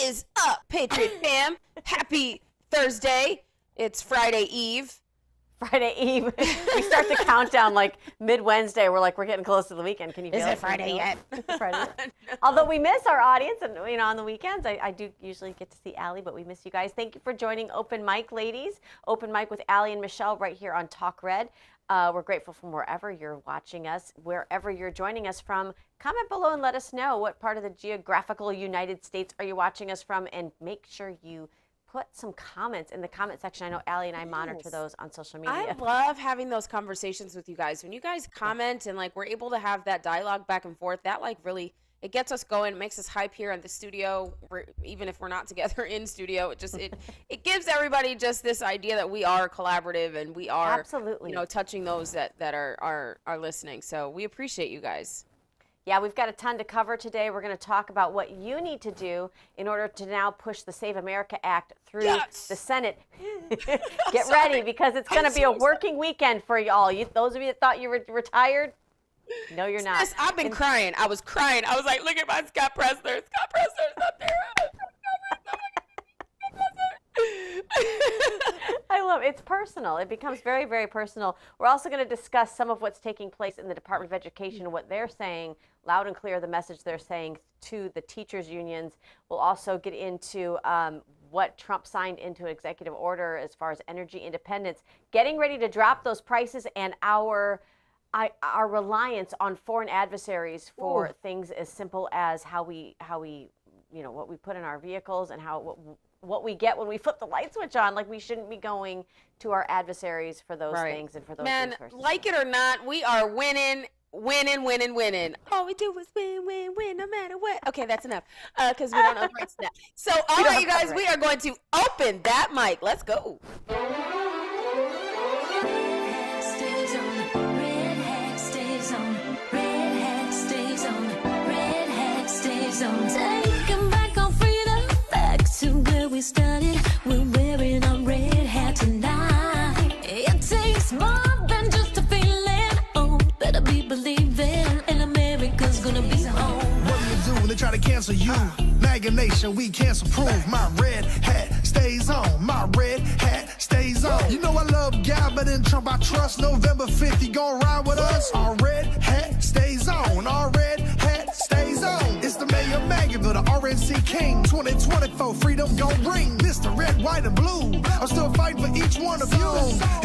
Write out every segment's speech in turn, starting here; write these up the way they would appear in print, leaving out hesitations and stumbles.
is up, Patriot fam? Happy Thursday. It's Friday Eve. Friday Eve. We start the countdown like mid-Wednesday. We're getting close to the weekend. Can you feel Is it Friday yet? Friday yet? No. Although we miss our audience, and on the weekends, I do usually get to see Allie, but we miss you guys. Thank you for joining Open Mic, ladies. Open Mic with Allie and Michelle right here on Talk Red. We're grateful from wherever you're watching us, wherever you're joining us from. Comment below and let us know what part of the geographical United States are you watching us from, and make sure you put some comments in the comment section. I know Allie and I monitor those on social media. I love having those conversations with you guys. When you guys comment and we're able to have that dialogue back and forth, that really, it gets us going. It makes us hype here in the studio. Even if we're not together in studio, it gives everybody just this idea that we are collaborative and we are absolutely, touching those that are listening. So we appreciate you guys. Yeah, we've got a ton to cover today. We're going to talk about what you need to do in order to now push the Save America Act through the Senate. Get ready, because it's going to be a working weekend for y'all. Those of you that thought you were retired, no, you're not. Yes, I've been crying. I was crying. I was like, look at my Scott Pressler. Scott Pressler's up there. I love it. It's personal. It becomes very, very personal. We're also going to discuss some of what's taking place in the Department of Education and what they're saying, loud and clear, the message they're saying to the teachers' unions. We'll also get into what Trump signed into an executive order as far as energy independence, getting ready to drop those prices, and our reliance on foreign adversaries for things as simple as how we what we put in our vehicles and what we get when we flip the light switch on. We shouldn't be going to our adversaries for those things and for those resources. Like it or not, we are winning. All we do is win, no matter what. Okay, that's enough, because we don't know the rights to that. So, all right, you guys, we are going to open that mic. Let's go. Taking back our freedom, back to where we started. We're wearing our red hat tonight. It takes more than just a feeling. Oh, better be believing, and America's gonna be home. What do you do when they try to cancel you? MAGA Nation, we cancel proof. My red hat stays on. My red hat stays on. You know I love God, but in Trump I trust. November 5th, you gon' ride with us? Our red hat stays on. Our red hat stays on. It's the mayor of Magaville, the RNC King. 2024, freedom gon' ring. Mr. Red, White, and Blue. I'm still fighting for each one of you.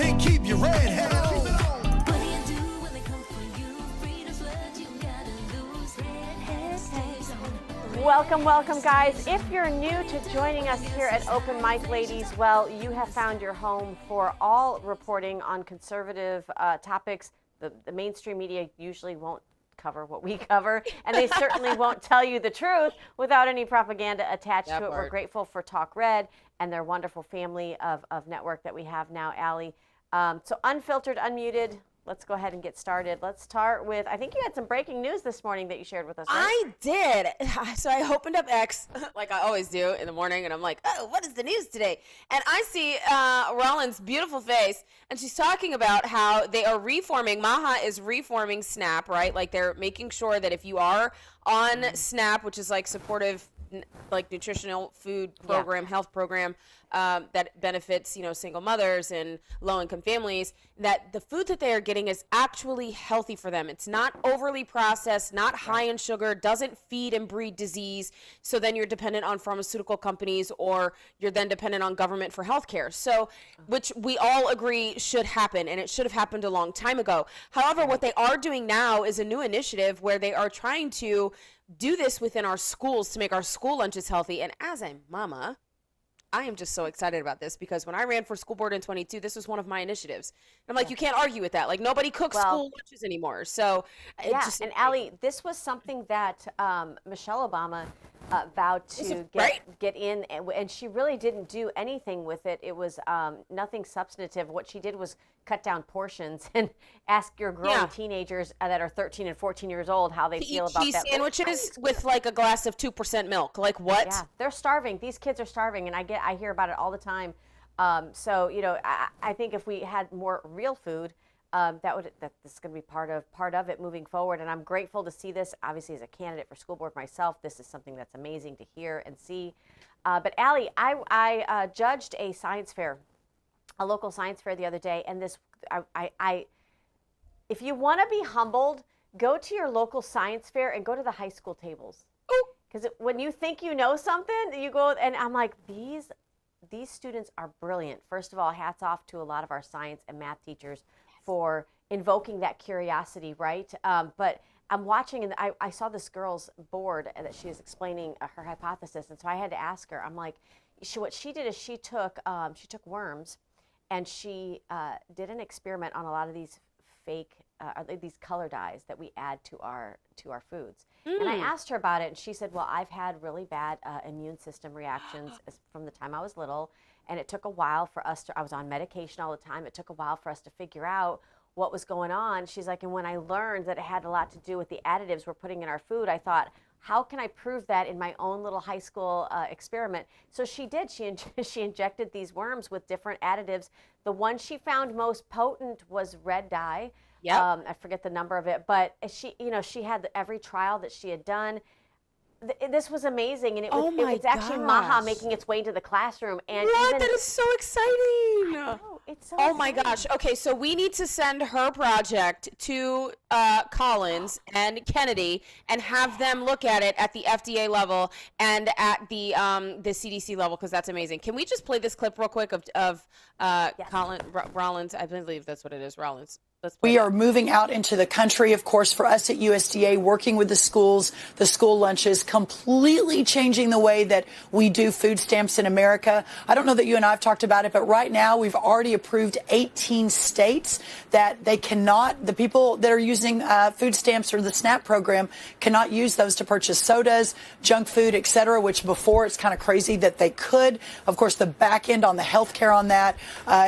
And keep your red hat. Keep it on. What do you do when they come for you? Freedom's what you gotta lose. Red hat stays on. Welcome, guys. If you're new to joining us here at Open Mic, ladies, well, you have found your home for all reporting on conservative topics. The mainstream media usually won't cover what we cover, and they certainly won't tell you the truth without any propaganda attached to it. We're grateful for Talk Red and their wonderful family of network that we have now, Allie. So unfiltered, unmuted. Let's go ahead and get started. Let's start with, I think you had some breaking news this morning that you shared with us, right? I did. So I opened up X, like I always do in the morning, and I'm like, oh, what is the news today? And I see Rollins' beautiful face, and she's talking about how they are reforming, Maha is reforming SNAP, right? They're making sure that if you are on SNAP, which is supportive, nutritional food program, health program, that benefits, single mothers and low-income families, that the food that they are getting is actually healthy for them. It's not overly processed, not high in sugar, doesn't feed and breed disease. So then you're dependent on pharmaceutical companies, or you're then dependent on government for health care. So, which we all agree should happen, and it should have happened a long time ago. However, what they are doing now is a new initiative where they are trying to do this within our schools to make our school lunches healthy. And as a mama, I am just so excited about this, because when I ran for school board in 22, this was one of my initiatives. And I'm like, you can't argue with that. Nobody cooks school lunches anymore. So, and Allie, this was something that Michelle Obama vowed to get in, and she really didn't do anything with it. It was nothing substantive. What she did was cut down portions and ask your growing teenagers that are 13 and 14 years old how they feel about cheese that. Sandwiches with a glass of 2% milk. What? Yeah, they're starving. These kids are starving, and I hear about it all the time. So I think if we had more real food, this is going to be part of it moving forward. And I'm grateful to see this. Obviously, as a candidate for school board myself, this is something that's amazing to hear and see. But Allie, I judged a science fair, a local science fair the other day, and this if you want to be humbled, go to your local science fair and go to the high school tables. Because when you think you know something, you go, and I'm like, these students are brilliant. First of all, hats off to a lot of our science and math teachers for invoking that curiosity, right? But I'm watching, and I saw this girl's board that she was explaining her hypothesis, and so I had to ask her. I'm like, what she did is she took worms, and she did an experiment on a lot of these fake these color dyes that we add to our foods. And I asked her about it, and she said, well, I've had really bad immune system reactions from the time I was little, and it took a while for us I was on medication all the time. It took a while for us to figure out what was going on. She's like, and when I learned that it had a lot to do with the additives we're putting in our food, I thought, how can I prove that in my own little high school experiment? So she did. She injected these worms with different additives. The one she found most potent was red dye. Yep. I forget the number of it, but she had every trial that she had done. This was amazing, and it's actually Maha making its way into the classroom. And that is so exciting! I know, it's so oh my gosh! Okay, so we need to send her project to Collins and Kennedy and have them look at it at the FDA level and at the CDC level, because that's amazing. Can we just play this clip real quick of Rollins? I believe that's what it is, Rollins. We are moving out into the country, of course, for us at USDA, working with the schools, the school lunches, completely changing the way that we do food stamps in America. I don't know that you and I have talked about it, but right now we've already approved 18 states that the people that are using food stamps or the SNAP program cannot use those to purchase sodas, junk food, et cetera, which before it's kind of crazy that they could. Of course, the back end on the health care on that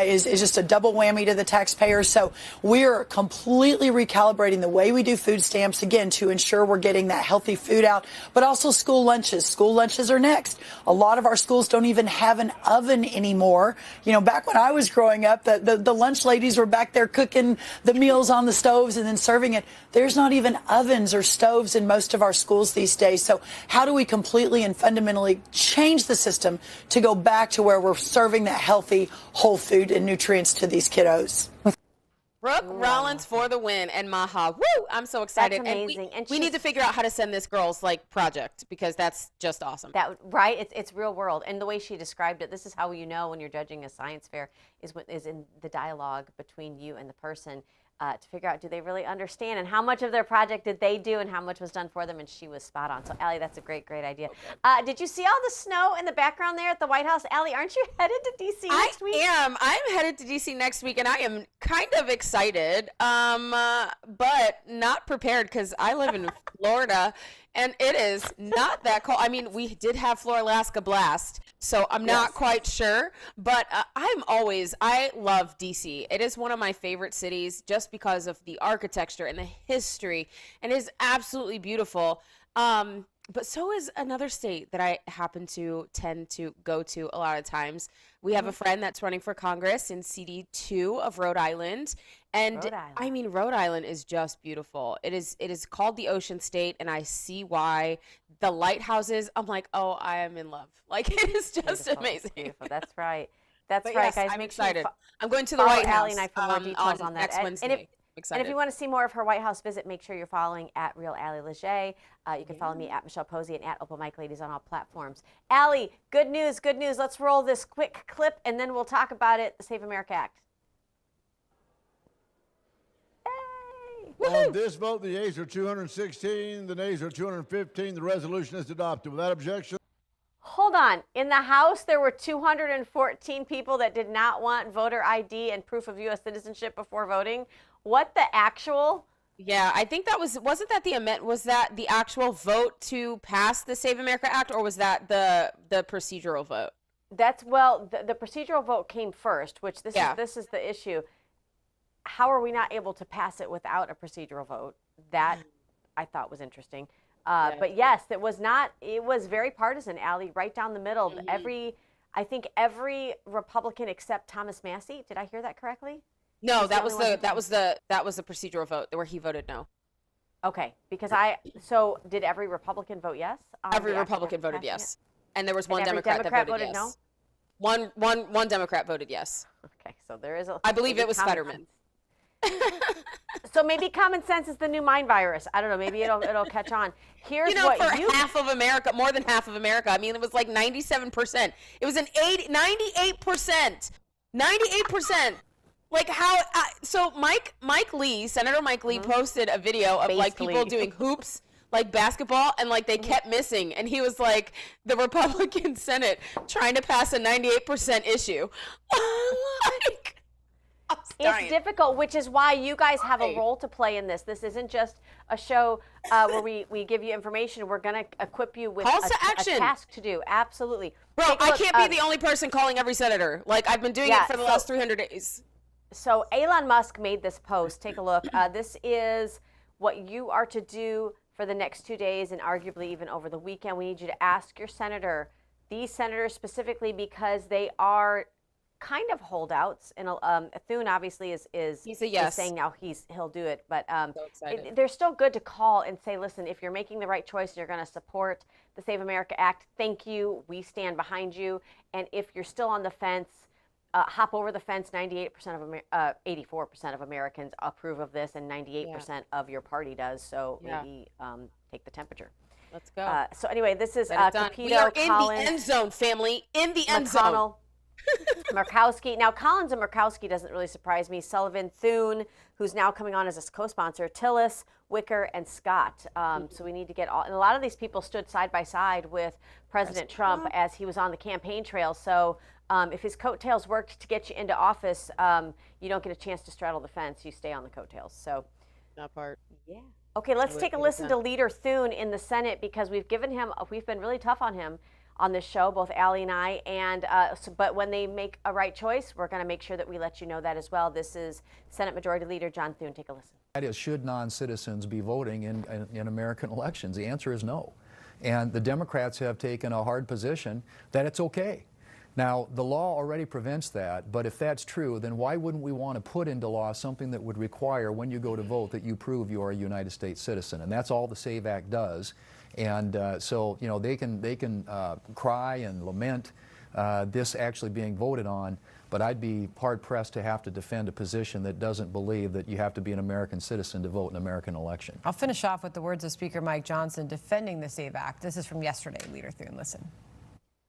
is just a double whammy to the taxpayer. So we're completely recalibrating the way we do food stamps, again, to ensure we're getting that healthy food out, but also school lunches. School lunches are next. A lot of our schools don't even have an oven anymore. Back when I was growing up, the lunch ladies were back there cooking the meals on the stoves and then serving it. There's not even ovens or stoves in most of our schools these days. So how do we completely and fundamentally change the system to go back to where we're serving that healthy, whole food and nutrients to these kiddos? Brooke Rollins for the win, and Maha. Woo! I'm so excited. That's amazing. And we need to figure out how to send this girl's project, because that's just awesome. Right? It's real world. And the way she described it, this is how you know when you're judging a science fair is in the dialogue between you and the person. To figure out, do they really understand, and how much of their project did they do, and how much was done for them, and she was spot on. So, Allie, that's a great idea. Okay. Did you see all the snow in the background there at the White House? Allie, aren't you headed to D.C. next week? I'm headed to D.C. next week, and I am kind of excited, but not prepared, because I live in Florida, and it is not that cold. I mean, we did have Florida-Alaska blast, so I'm not quite sure. But I love D.C. It is one of my favorite cities just because of the architecture and the history, and it is absolutely beautiful. But so is another state that I happen to tend to go to a lot of times. We have a friend that's running for Congress in CD2 of Rhode Island. And I mean, Rhode Island is just beautiful. It is called the Ocean State, and I see why. The lighthouses, I'm like, oh, I am in love. It is just amazing. Beautiful. That's right. That's right, yes, guys. I'm excited. I'm going to the White House. Allie and I for more details on that. Next Wednesday. And if you want to see more of her White House visit, make sure you're following at Real Allie Leger. You can follow me at Michelle Posey and at Open Mic Ladies on all platforms. Allie, good news, good news. Let's roll this quick clip, and then we'll talk about it, the Save America Act. On this vote, the yeas are 216, the nays are 215. The resolution is adopted. Without objection. Hold on. In the House, there were 214 people that did not want voter ID and proof of U.S. citizenship before voting. What the actual? Yeah, I think that wasn't that the amendment? Was that the actual vote to pass the Save America Act, or was that the procedural vote? The procedural vote came first, which this is the issue. How are we not able to pass it without a procedural vote? That I thought was interesting. But yes, it was very partisan, Allie, right down the middle. I think every Republican except Thomas Massey, did I hear that correctly? No, that was the procedural vote where he voted no. Okay, because so did every Republican vote yes? Every Republican voted yes, and there was one Democrat that voted yes. No. One Democrat voted yes. Okay, so there is I believe it was Fetterman. So maybe common sense is the new mind virus. I don't know. Maybe it'll catch on. Here's what half of America, more than half of America. I mean, it was like 97%. It was 98%. 98%. Like how? So Senator Mike Lee posted a video of like people doing hoops, like basketball, and like they kept missing, and he was like, the Republican Senate trying to pass a 98% issue. Like, it's difficult, which is why you guys have a role to play in this. This isn't just a show where we give you information. We're going to equip you with a task to do. Absolutely. Bro, I can't be the only person calling every senator. Like, I've been doing it for the last 300 days. So Elon Musk made this post. Take a look. This is what you are to do for the next 2 days and arguably even over the weekend. We need you to ask your senator, these senators specifically, because they are kind of holdouts. And Thune obviously is he's a yes. saying now he'll do it, but they're still good to call and say, listen, if you're making the right choice, you're going to support the Save America Act. Thank you. We stand behind you. And if you're still on the fence, hop over the fence. 84% of Americans approve of this, and 98% of your party does. So maybe take the temperature. Let's go. So anyway, this is Capito, we are in Collins, the end zone, family. In the end zone. Murkowski. Now, Collins and Murkowski doesn't really surprise me. Sullivan, Thune, who's now coming on as a co-sponsor, Tillis, Wicker, and Scott. So we need to get all. And a lot of these people stood side by side with President Trump as he was on the campaign trail. So if his coattails worked to get you into office, you don't get a chance to straddle the fence. You stay on the coattails. So that part. Yeah. Okay, let's take a listen to Leader Thune in the Senate, because we've been really tough on him on this show, both Allie and I, and but when they make a right choice, we're going to make sure that we let you know that as well. This is Senate Majority Leader John Thune. Take a listen. That is, should non-citizens be voting in American elections? The answer is no. And the Democrats have taken a hard position that it's okay. Now, the law already prevents that, but if that's true, then why wouldn't we want to put into law something that would require, when you go to vote, that you prove you are a United States citizen? And that's all the SAVE Act does. And so, you know, they can cry and lament this actually being voted on, but I'd be hard-pressed to have to defend a position that doesn't believe that you have to be an American citizen to vote in an American election. I'll finish off with the words of Speaker Mike Johnson defending the SAVE Act. This is from yesterday. Leader Thune, listen.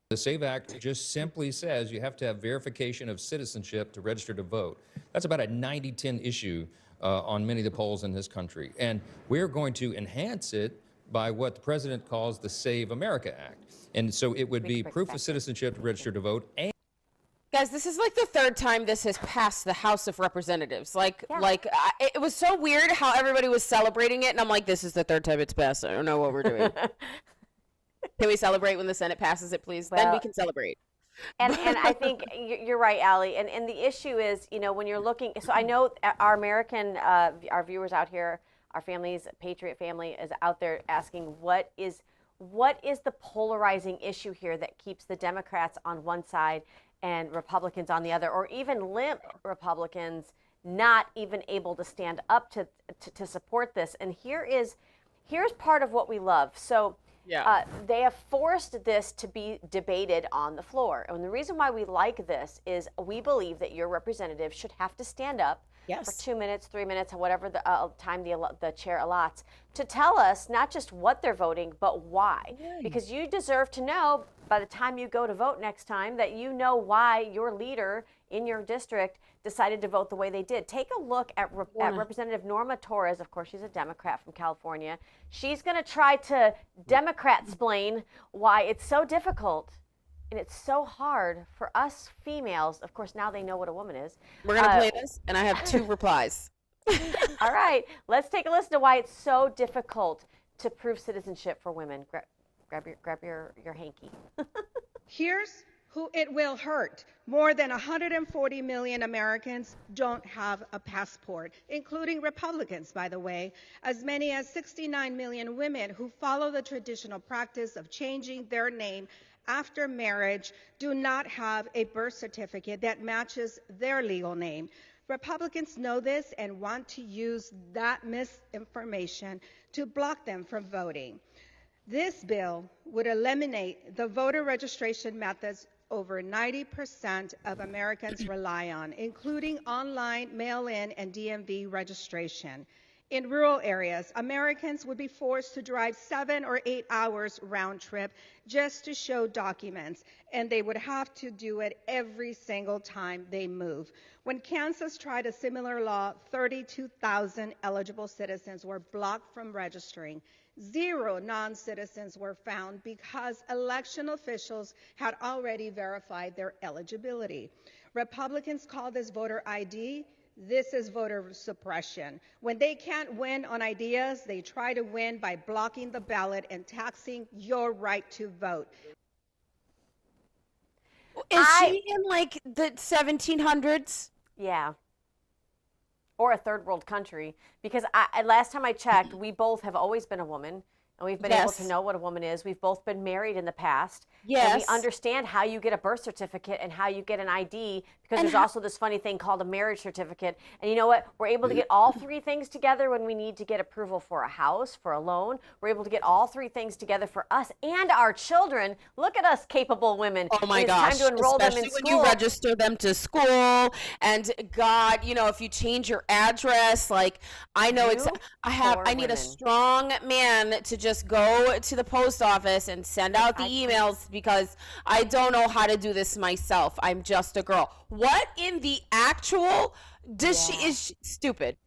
The SAVE Act just simply says you have to have verification of citizenship to register to vote. That's about a 90-10 issue on many of the polls in this country. And we're going to enhance it by what the president calls the Save America Act. And so it would be proof of citizenship to register to vote. And guys, this is like the third time this has passed the House of Representatives. It was so weird how everybody was celebrating it, and I'm like, this is the third time it's passed. I don't know what we're doing. Can we celebrate when the Senate passes it, please? Well, then we can celebrate. And I think you're right, Allie. And the issue is, you know, when you're looking, so I know our American, our viewers out here, our families, Patriot family is out there asking, what is the polarizing issue here that keeps the Democrats on one side and Republicans on the other, or even limp Republicans not even able to stand up to support this? And here's part of what we love. So they have forced this to be debated on the floor. And the reason why we like this is we believe that your representative should have to stand up for 2 minutes, 3 minutes, whatever the time the chair allots, to tell us not just what they're voting, but why. Because you deserve to know by the time you go to vote next time that you know why your leader in your district decided to vote the way they did. Take a look at Representative Norma Torres. Of course, she's a Democrat from California. She's going to try to Democrat-splain why it's so difficult and it's so hard for us females. Of course, now they know what a woman is. We're going to play this, and I have 2 replies. All right, let's take a listen to why it's so difficult to prove citizenship for women. Grab your hanky. Here's who it will hurt. More than 140 million Americans don't have a passport, including Republicans, by the way. As many as 69 million women who follow the traditional practice of changing their name after marriage do not have a birth certificate that matches their legal name. Republicans know this and want to use that misinformation to block them from voting. This bill would eliminate the voter registration methods over 90% of Americans rely on, including online, mail-in, and DMV registration. In rural areas, Americans would be forced to drive 7 or 8 hours round trip just to show documents, and they would have to do it every single time they move. When Kansas tried a similar law, 32,000 eligible citizens were blocked from registering. 0 non-citizens were found because election officials had already verified their eligibility. Republicans call this voter ID. This is voter suppression. When they can't win on ideas, they try to win by blocking the ballot and taxing your right to vote. Is she in like the 1700s? Yeah. Or a third world country, because last time I checked, we both have always been a woman, and we've been able to know what a woman is. We've both been married in the past. Yes. And we understand how you get a birth certificate and how you get an ID, because there's also this funny thing called a marriage certificate. And you know what? We're able to get all 3 things together when we need to get approval for a house, for a loan. We're able to get all 3 things together for us and our children. Look at us capable women. Oh my it's gosh. time to enroll them in Especially school. when you register them to school. And God, you know, if you change your address, like I know I need a strong man to just go to the post office and send out the emails, because I don't know how to do this myself. I'm just a girl. What in the actual does she is she, stupid.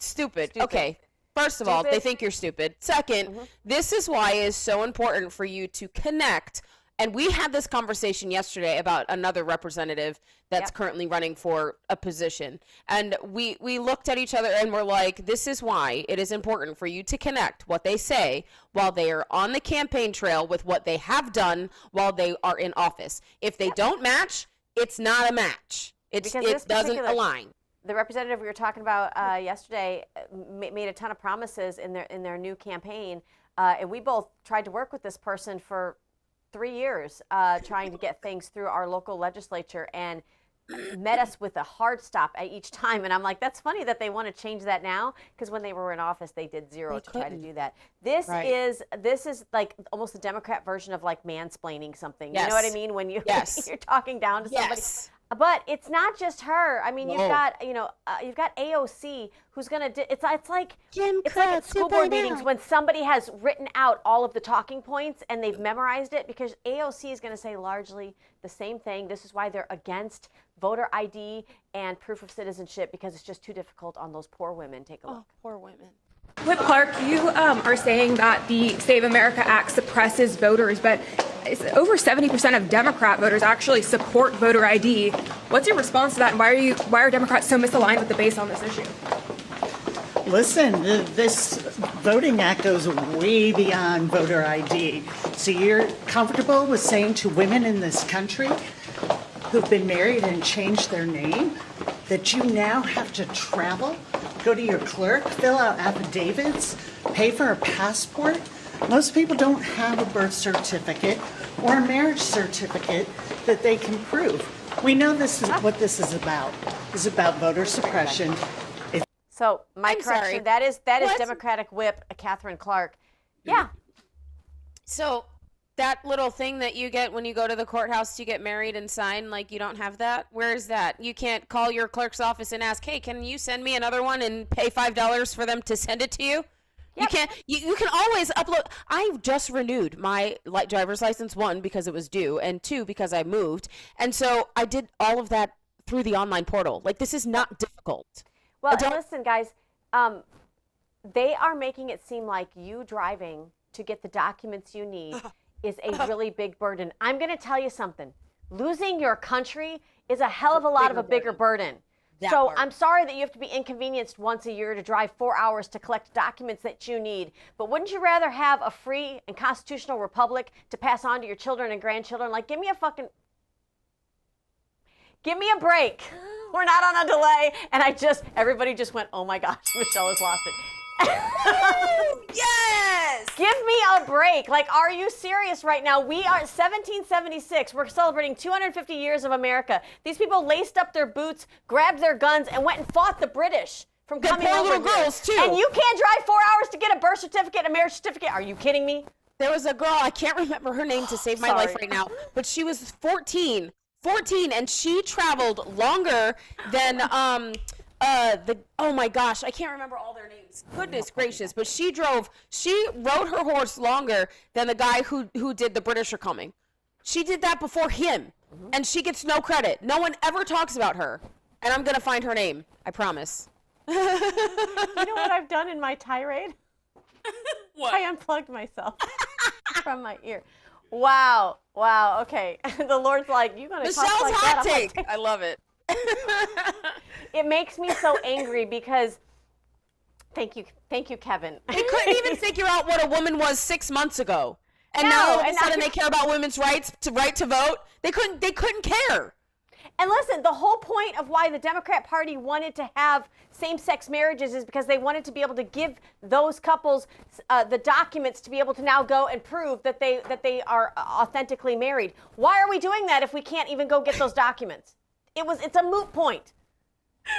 Okay. First of all, they think you're stupid. Second, this is why it is so important for you to connect. And we had this conversation yesterday about another representative that's currently running for a position. And we looked at each other and we're like, this is why it is important for you to connect what they say while they are on the campaign trail with what they have done while they are in office. If they don't match, it's not a match. It doesn't align. The representative we were talking about yesterday made a ton of promises in their new campaign. And we both tried to work with this person for 3 years trying to get things through our local legislature, and met us with a hard stop at each time. And I'm like, that's funny that they want to change that now, because when they were in office, they did zero to try to do that. This is like almost the Democrat version of like mansplaining something. You know what I mean? When you you're talking down to somebody. But it's not just her. I mean, you've got AOC who's gonna. It's like at school board meetings when somebody has written out all of the talking points and they've memorized it, because AOC is going to say largely the same thing. This is why they're against voter ID and proof of citizenship, because it's just too difficult on those poor women. Take a look. Poor women. Whip Clark, you are saying that the Save America Act suppresses voters, but over 70% of Democrat voters actually support voter ID. What's your response to that, and why are Democrats so misaligned with the base on this issue? Listen, this Voting Act goes way beyond voter ID. So you're comfortable with saying to women in this country who've been married and changed their name that you now have to travel, go to your clerk, fill out affidavits, pay for a passport? Most people don't have a birth certificate or a marriage certificate that they can prove. We know this is what this is about. It's about voter suppression. So my correction, that is Democratic Whip Catherine Clark. Yeah. So that little thing that you get when you go to the courthouse to get married and sign, like, you don't have that? Where is that? You can't call your clerk's office and ask, hey, can you send me another one and pay $5 for them to send it to you? Yep. You can't. You can always upload. I just renewed my driver's license, 1, because it was due, and 2, because I moved. And so I did all of that through the online portal. Like, this is not difficult. Well, and listen, guys, they are making it seem like you driving to get the documents you need is a really big burden. I'm going to tell you something. Losing your country is a hell of a lot of a bigger burden. So I'm sorry that you have to be inconvenienced once a year to drive 4 hours to collect documents that you need. But wouldn't you rather have a free and constitutional republic to pass on to your children and grandchildren? Like, give me a break. We're not on a delay. And everybody just went, oh my gosh, Michelle has lost it. Yes! Give me a break. Like, are you serious right now? We are 1776. We're celebrating 250 years of America. These people laced up their boots, grabbed their guns, and went and fought the British from coming poor over little here. girls, too. And you can't drive 4 hours to get a birth certificate, a marriage certificate. Are you kidding me? There was a girl, I can't remember her name to save my life right now, but she was 14, and she traveled longer than oh my gosh, I can't remember all their names. Goodness gracious, but she rode her horse longer than the guy who did The British Are Coming. She did that before him, and she gets no credit. No one ever talks about her, and I'm gonna find her name, I promise. You know what I've done in my tirade? What? I unplugged myself from my ear. Wow. Okay. The Lord's like, you gonna Michelle's talk like hot that? take. I love it. It makes me so angry because, thank you, Kevin. They couldn't even figure out what a woman was 6 months ago, and now all of a sudden they care about women's right to vote. They couldn't care. And listen, the whole point of why the Democrat Party wanted to have same-sex marriages is because they wanted to be able to give those couples the documents to be able to now go and prove that they are authentically married. Why are we doing that if we can't even go get those documents? It's a moot point.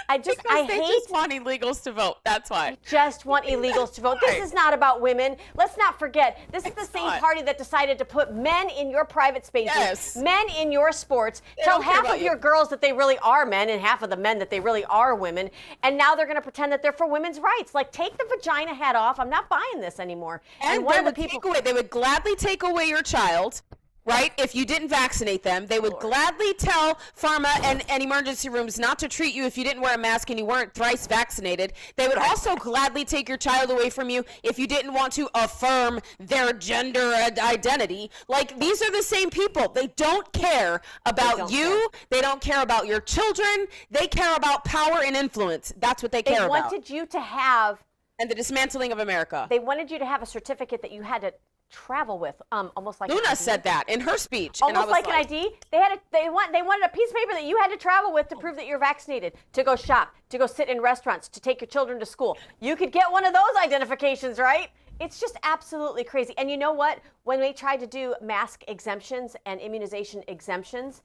I just want illegals to vote. That's why. Just want illegals to vote. This is not about women. Let's not forget, this is the same party that decided to put men in your private spaces, men in your sports, tell half of your girls that they really are men and half of the men that they really are women, and now they're going to pretend that they're for women's rights. Like, take the vagina hat off. I'm not buying this anymore. And one of the people, they would gladly take away your child. Right? If you didn't vaccinate them, they would gladly tell pharma and emergency rooms not to treat you if you didn't wear a mask and you weren't thrice vaccinated. They would also gladly take your child away from you if you didn't want to affirm their gender identity. Like, these are the same people. They don't care about you. They don't care about your children. They care about power and influence. That's what they care about. They wanted you to have... And the dismantling of America. They wanted you to have a certificate that you had to travel with, almost like Luna said that in her speech. Almost like an ID. They wanted a piece of paper that you had to travel with to prove that you're vaccinated, to go shop, to go sit in restaurants, to take your children to school. You could get one of those identifications, right? It's just absolutely crazy. And you know what? When they tried to do mask exemptions and immunization exemptions,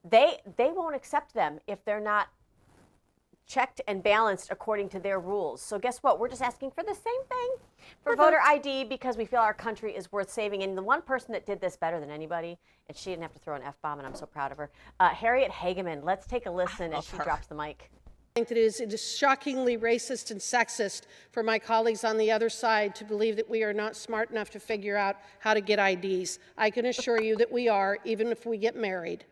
they won't accept them if they're not checked and balanced according to their rules. So guess what? We're just asking for the same thing for voter ID because we feel our country is worth saving. And the one person that did this better than anybody, and she didn't have to throw an F-bomb, and I'm so proud of her, Harriet Hagerman. Let's take a listen as she drops the mic. I think that it is shockingly racist and sexist for my colleagues on the other side to believe that we are not smart enough to figure out how to get IDs. I can assure you that we are, even if we get married.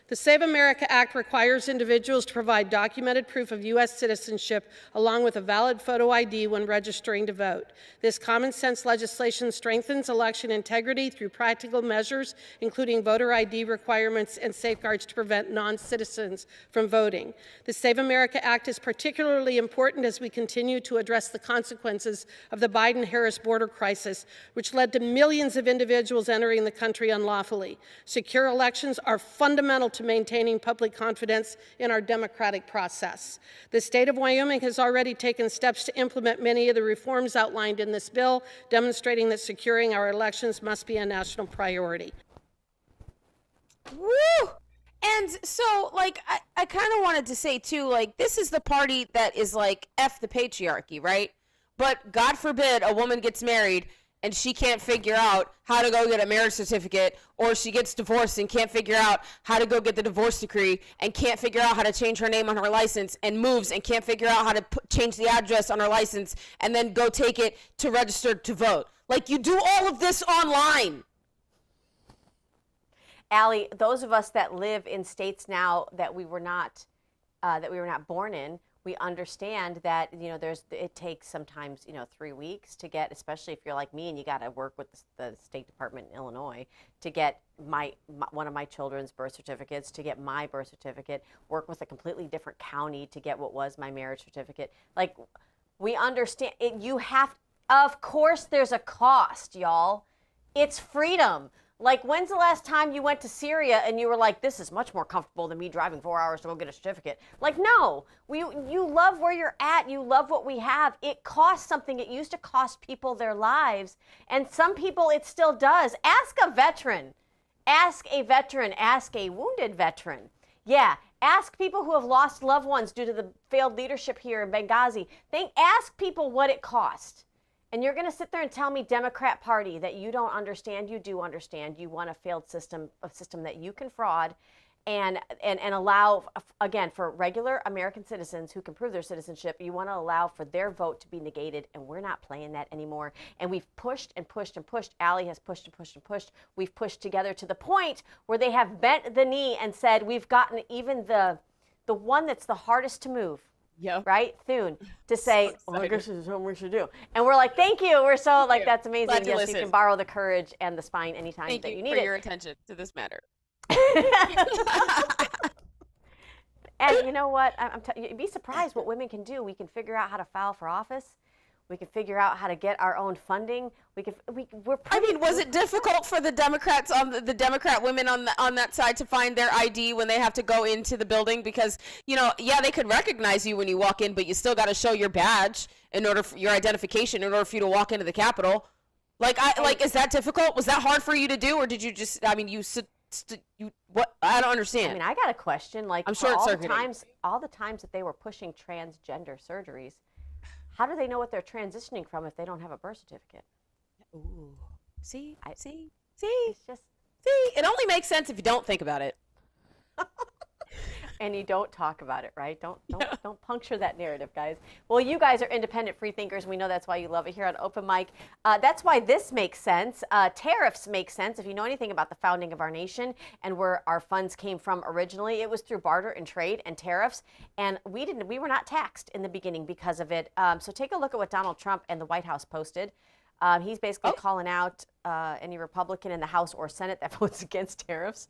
The Save America Act requires individuals to provide documented proof of U.S. citizenship along with a valid photo ID when registering to vote. This common-sense legislation strengthens election integrity through practical measures, including voter ID requirements and safeguards to prevent non-citizens from voting. The Save America Act is particularly important as we continue to address the consequences of the Biden-Harris border crisis, which led to millions of individuals entering the country unlawfully. Secure elections are fundamental to maintaining public confidence in our democratic process. The state of Wyoming has already taken steps to implement many of the reforms outlined in this bill, demonstrating that securing our elections must be a national priority. Woo! And so, like, I kind of wanted to say, too, like, this is the party that is, like, F the patriarchy, right? But God forbid a woman gets married and she can't figure out how to go get a marriage certificate, or she gets divorced and can't figure out how to go get the divorce decree, and can't figure out how to change her name on her license, and moves and can't figure out how to change the address on her license, and then go take it to register to vote. Like, you do all of this online. Allie, those of us that live in states now that we were not born in, we understand that, you know, it takes sometimes, 3 weeks to get, especially if you're like me and you got to work with the State Department in Illinois to get one of my children's birth certificates, to get my birth certificate, work with a completely different county to get what was my marriage certificate. Like, we understand it. Of course there's a cost, y'all. It's freedom. Like, when's the last time you went to Syria and you were like, this is much more comfortable than me driving 4 hours to go get a certificate? Like, no. You love where you're at. You love what we have. It costs something. It used to cost people their lives. And some people, it still does. Ask a veteran. Ask a veteran. Ask a wounded veteran. Yeah. Ask people who have lost loved ones due to the failed leadership here in Benghazi. Ask people what it cost. And you're going to sit there and tell me, Democrat Party, that you don't understand. You do understand. You want a failed system, a system that you can fraud and allow, again, for regular American citizens who can prove their citizenship, you want to allow for their vote to be negated, and we're not playing that anymore. And we've pushed and pushed and pushed. Allie has pushed and pushed and pushed. We've pushed together to the point where they have bent the knee and said, we've gotten even the one that's the hardest to move. Yeah. Right? Thune, to say, oh, I guess this is what we should do. And we're like, thank you. We're so, like, that's amazing. Glad to yes, listen. you can borrow the courage and the spine anytime Thank that you you need for it. your attention to this matter. And you know what? You'd be surprised what women can do. We can figure out how to file for office. We can figure out how to get our own funding. Was it difficult for the Democrats the Democrat women on that side to find their ID when they have to go into the building? Because, they could recognize you when you walk in, but you still got to show your badge in order for your identification in order for you to walk into the Capitol. Is that difficult? Was that hard for you to do, or did you just? What? I don't understand. I got a question. Like, I'm sure all the times that they were pushing transgender surgeries, how do they know what they're transitioning from if they don't have a birth certificate? Ooh. See? It's just... See? It only makes sense if you don't think about it. And you don't talk about it, right? Don't puncture that narrative, guys. Well, you guys are independent free thinkers. We know that's why you love it here on Open Mic. That's why this makes sense. Tariffs make sense. If you know anything about the founding of our nation and where our funds came from originally, it was through barter and trade and tariffs. And we were not taxed in the beginning because of it. So take a look at what Donald Trump and the White House posted. He's basically calling out any Republican in the House or Senate that votes against tariffs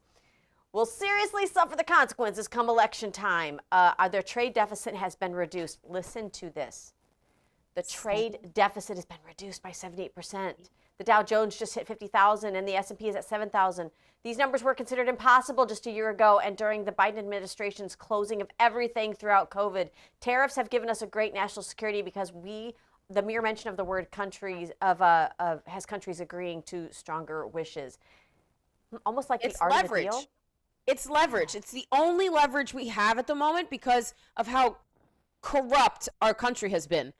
will seriously suffer the consequences come election time. Their trade deficit has been reduced. Listen to this. The trade deficit has been reduced by 78%. The Dow Jones just hit 50,000 and the S&P is at 7,000. These numbers were considered impossible just a year ago and during the Biden administration's closing of everything throughout COVID. Tariffs have given us a great national security because the mere mention of the word countries has countries agreeing to stronger wishes. Almost like the art of the deal. It's leverage. It's the only leverage we have at the moment because of how corrupt our country has been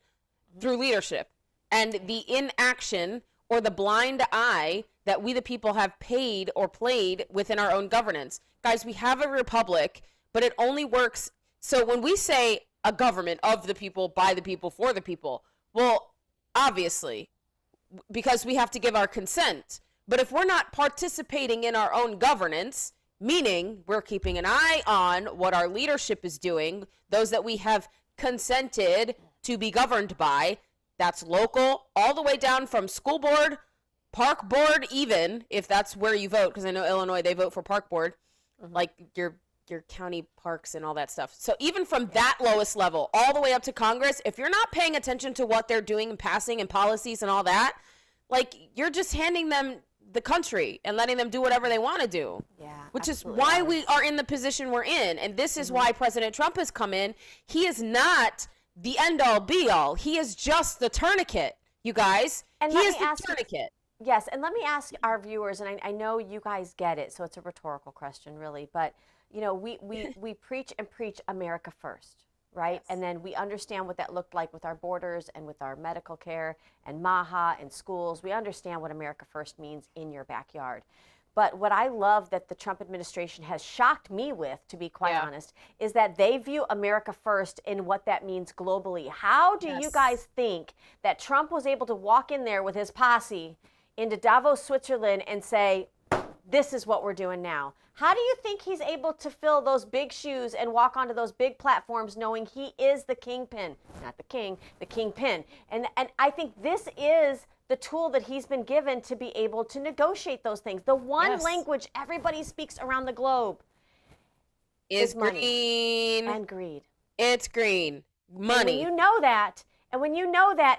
through leadership and the inaction or the blind eye that we the people have paid or played within our own governance. Guys, we have a republic, but it only works. So when we say a government of the people, by the people, for the people, well, obviously, because we have to give our consent. But if we're not participating in our own governance, meaning we're keeping an eye on what our leadership is doing, those that we have consented to be governed by, that's local, all the way down from school board, park board, even if that's where you vote, because I know Illinois, they vote for park board, like your county parks and all that stuff. So even from that lowest level all the way up to Congress, if you're not paying attention to what they're doing and passing and policies and all that, like, you're just handing them the country and letting them do whatever they want to do. Yeah, which is why we are in the position we're in. And this is why President Trump has come in. He is not the end all be all. He is just the tourniquet, you guys. And he is the tourniquet. Yes, and let me ask our viewers, and I know you guys get it, so it's a rhetorical question, really, but we preach and preach America first, right? Yes. And then we understand what that looked like with our borders and with our medical care and MAHA and schools. We understand what America first means in your backyard. But what I love that the Trump administration has shocked me with, to be quite honest, is that they view America first in what that means globally. How do you guys think that Trump was able to walk in there with his posse into Davos, Switzerland, and say, this is what we're doing now? How do you think he's able to fill those big shoes and walk onto those big platforms knowing he is the kingpin? Not the king, the kingpin. And I think this is the tool that he's been given to be able to negotiate those things. The one language everybody speaks around the globe is green. And greed. It's green. Money. And when you know that,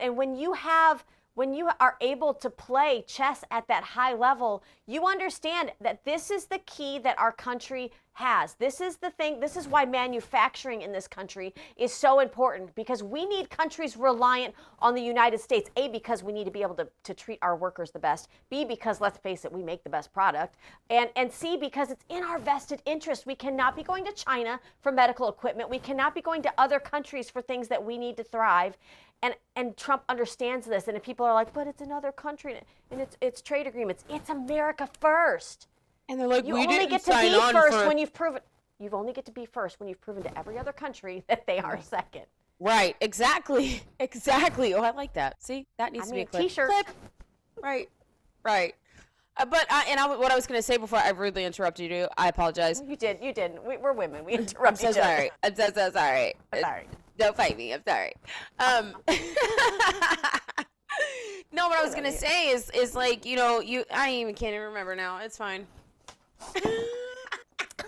and when you have when you are able to play chess at that high level, you understand that this is the key that our country has. This is the thing. This is why manufacturing in this country is so important, because we need countries reliant on the United States. A, because we need to be able to treat our workers the best. B, because let's face it, we make the best product. And C, because it's in our vested interest. We cannot be going to China for medical equipment. We cannot be going to other countries for things that we need to thrive. And Trump understands this. And if people are like, but it's another country and it's trade agreements, it's America first. And they're like, you we only didn't get to sign be on first for... when you've proven. You only get to be first when you've proven to every other country that they are second. Right, exactly, exactly. Oh, I like that. See, that needs to be a clip. T-shirt. Clip. Right, right. What I was going to say before I rudely interrupted you, I apologize. You didn't. We're women. We interrupt I'm each so other. sorry. I'm so sorry. I'm sorry. Don't fight me. I'm sorry. No, what I was going to say is like, you know, I can't even remember now. It's fine.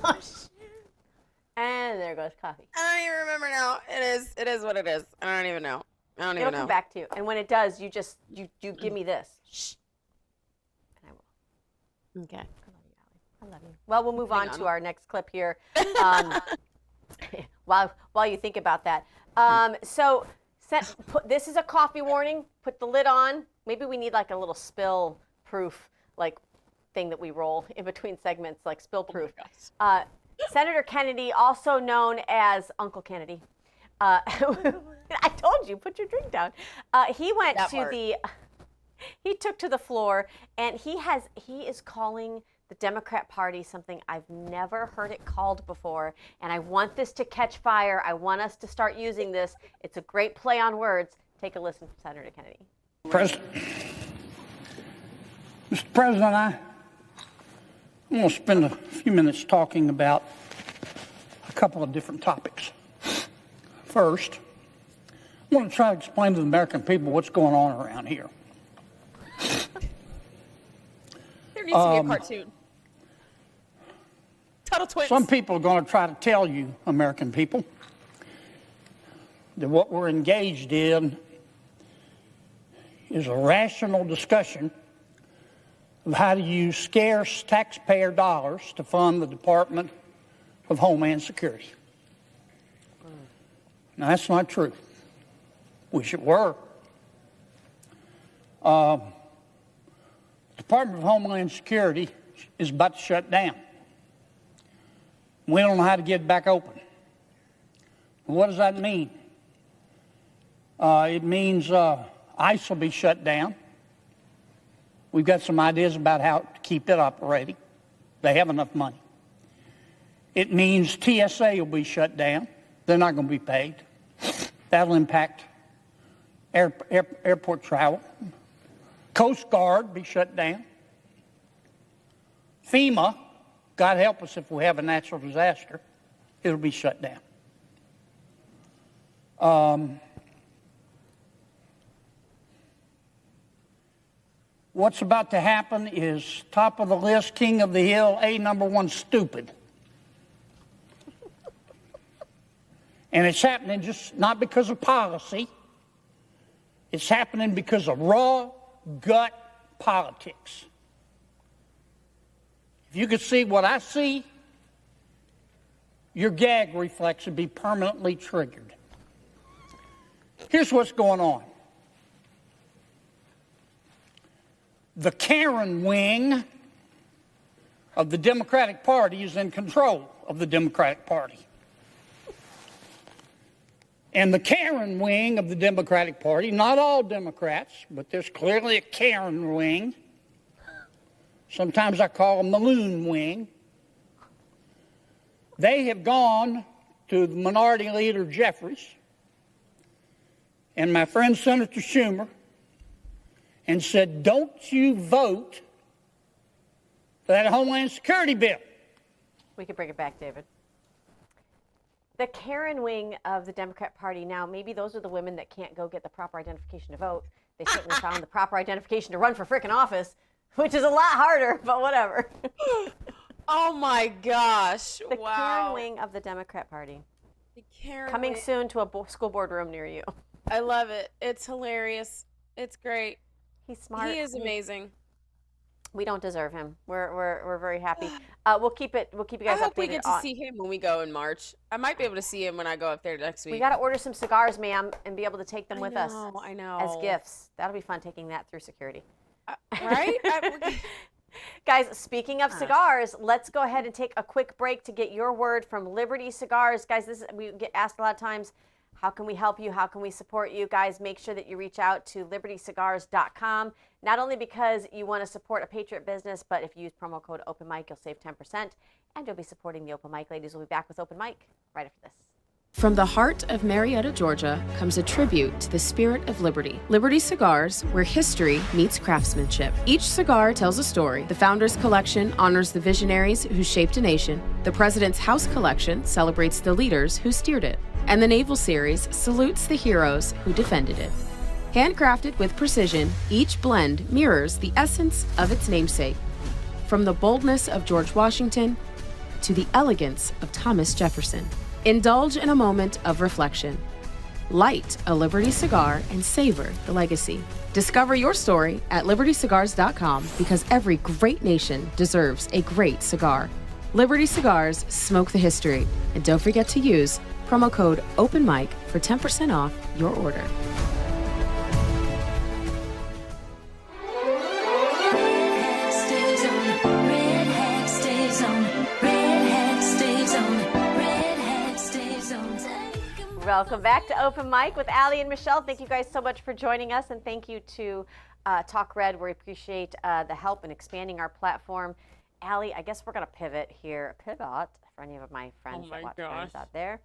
Gosh. And there goes coffee. I don't even remember now. It is what it is. I don't even know. It'll come back to you. And when it does, you give me this. Shh. And I will. Okay. I love you. Well, we'll move on to our next clip here. While you think about that. This is a coffee warning. Put the lid on. Maybe we need like a little spill proof like thing that we roll in between segments, like spill proof. Oh Senator Kennedy, also known as Uncle Kennedy. I told you, put your drink down. He went that to part. He took to the floor, and he is calling the Democrat Party something I've never heard it called before, and I want this to catch fire. I want us to start using this. It's a great play on words. Take a listen from Senator Kennedy. Mr. President, I'm going to spend a few minutes talking about a couple of different topics. First, I want to try to explain to the American people what's going on around here. There needs to be a cartoon. Tuttle Twins. Some people are going to try to tell you, American people, that what we're engaged in is a rational discussion of how to use scarce taxpayer dollars to fund the Department of Homeland Security. Now, that's not true. Wish it were. The Department of Homeland Security is about to shut down. We don't know how to get it back open. What does that mean? It means ICE will be shut down. We've got some ideas about how to keep it operating. They have enough money. It means TSA will be shut down. They're not going to be paid. That'll impact airport travel. Coast Guard be shut down. FEMA, God help us if we have a natural disaster, it'll be shut down. What's about to happen is top of the list, king of the hill, number one, stupid. And it's happening just not because of policy. It's happening because of raw gut politics. If you could see what I see, your gag reflex would be permanently triggered. Here's what's going on. The Karen wing of the Democratic Party is in control of the Democratic Party. And the Karen wing of the Democratic Party, not all Democrats, but there's clearly a Karen wing. Sometimes I call them the loon wing. They have gone to the Minority Leader Jeffries and my friend Senator Schumer and said, don't you vote for that Homeland Security bill. We can bring it back, David. The Karen wing of the Democrat Party, now maybe those are the women that can't go get the proper identification to vote. They certainly found the proper identification to run for frickin' office, which is a lot harder, but whatever. Oh my gosh. The wow. Karen wing of the Democrat Party. The Karen Coming wing. soon to a school board room near you. I love it. It's hilarious. It's great. He's smart. He is amazing. We don't deserve him. We're very happy. We'll keep you guys I hope updated. we get to see him when we go in March. I might be able to see him when I go up there next week. We got to order some cigars, ma'am, and be able to take them with us. I know. As gifts. That'll be fun taking that through security. Right? Guys, speaking of cigars, let's go ahead and take a quick break to get your word from Liberty Cigars. Guys, we get asked a lot of times, how can we help you? How can we support you? Guys, make sure that you reach out to libertycigars.com, not only because you want to support a Patriot business, but if you use promo code OpenMic, you'll save 10%, and you'll be supporting the Open Mic ladies. We'll be back with Open Mic right after this. From the heart of Marietta, Georgia, comes a tribute to the spirit of liberty. Liberty Cigars, where history meets craftsmanship. Each cigar tells a story. The Founders Collection honors the visionaries who shaped a nation. The President's House Collection celebrates the leaders who steered it. And the Naval Series salutes the heroes who defended it. Handcrafted with precision, each blend mirrors the essence of its namesake. From the boldness of George Washington to the elegance of Thomas Jefferson. Indulge in a moment of reflection. Light a Liberty cigar and savor the legacy. Discover your story at libertycigars.com, because every great nation deserves a great cigar. Liberty Cigars, smoke the history. And don't forget to use promo code OpenMic for 10% off your order. Welcome back to Open Mic with Allie and Michelle. Thank you guys so much for joining us, and thank you to Talk Red. We appreciate the help in expanding our platform. Allie, I guess we're going to pivot here. Pivot for any of my friends that watch friends out there.